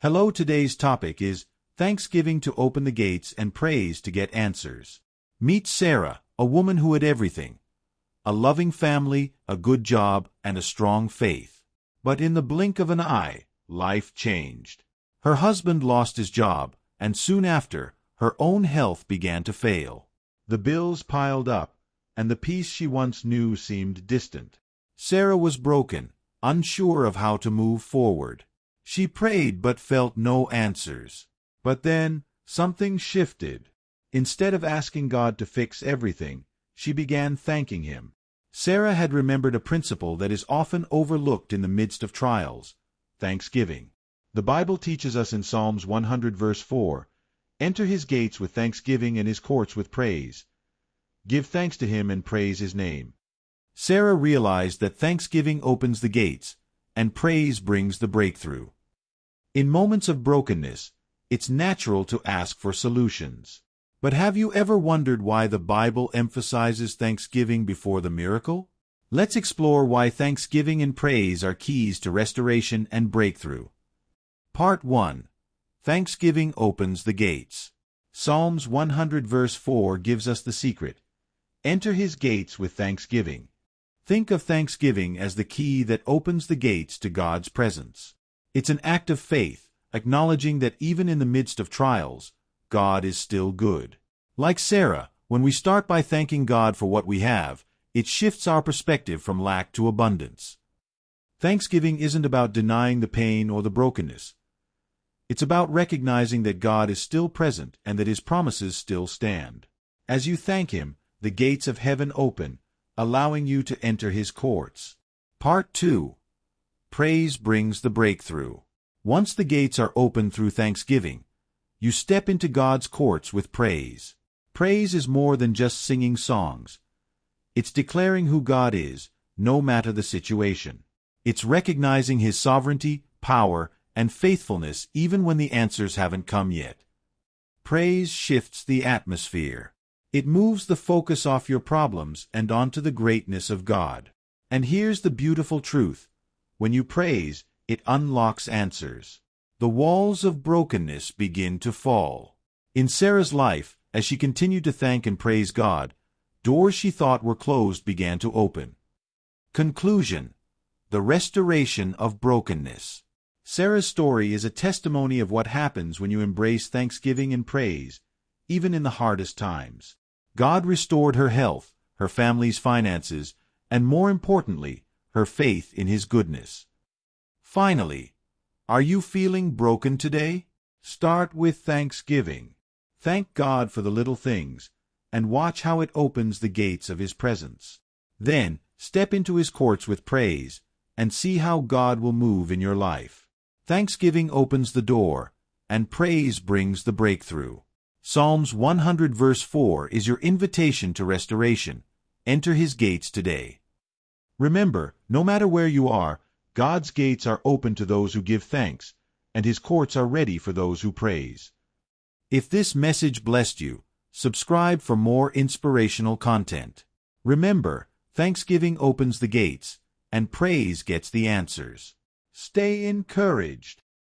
Hello, today's topic is Thanksgiving to open the gates and praise to get answers. Meet Sarah, a woman who had everything: a loving family, a good job, and a strong faith. But in the blink of an eye, life changed. Her husband lost his job, and soon after, her own health began to fail. The bills piled up, and the peace she once knew seemed distant. Sarah was broken, unsure of how to move forward. She prayed but felt no answers. But then, something shifted. Instead of asking God to fix everything, she began thanking Him. Sarah had remembered a principle that is often overlooked in the midst of trials: thanksgiving. The Bible teaches us in Psalms 100 verse 4, "Enter His gates with thanksgiving and His courts with praise. Give thanks to Him and praise His name." Sarah realized that thanksgiving opens the gates, and praise brings the breakthrough. In moments of brokenness, it's natural to ask for solutions. But have you ever wondered why the Bible emphasizes thanksgiving before the miracle? Let's explore why thanksgiving and praise are keys to restoration and breakthrough. Part 1. Thanksgiving opens the gates. Psalms 100 verse 4 gives us the secret: enter His gates with thanksgiving. Think of thanksgiving as the key that opens the gates to God's presence. It's an act of faith, acknowledging that even in the midst of trials, God is still good. Like Sarah, when we start by thanking God for what we have, it shifts our perspective from lack to abundance. Thanksgiving isn't about denying the pain or the brokenness. It's about recognizing that God is still present and that His promises still stand. As you thank Him, the gates of heaven open, allowing you to enter His courts. Part 2. Praise brings the breakthrough. Once the gates are open through thanksgiving, you step into God's courts with praise. Praise is more than just singing songs. It's declaring who God is, no matter the situation. It's recognizing His sovereignty, power, and faithfulness even when the answers haven't come yet. Praise shifts the atmosphere. It moves the focus off your problems and onto the greatness of God. And here's the beautiful truth: when you praise, it unlocks answers. The walls of brokenness begin to fall. In Sarah's life, as she continued to thank and praise God, doors she thought were closed began to open. Conclusion: the restoration of brokenness. Sarah's story is a testimony of what happens when you embrace thanksgiving and praise, even in the hardest times. God restored her health, her family's finances, and more importantly, her faith in His goodness. Finally, are you feeling broken today? Start with thanksgiving. Thank God for the little things, and watch how it opens the gates of His presence. Then, step into His courts with praise, and see how God will move in your life. Thanksgiving opens the door, and praise brings the breakthrough. Psalms 100 verse 4 is your invitation to restoration. Enter His gates today. Remember, no matter where you are, God's gates are open to those who give thanks, and His courts are ready for those who praise. If this message blessed you, subscribe for more inspirational content. Remember, thanksgiving opens the gates, and praise gets the answers. Stay encouraged.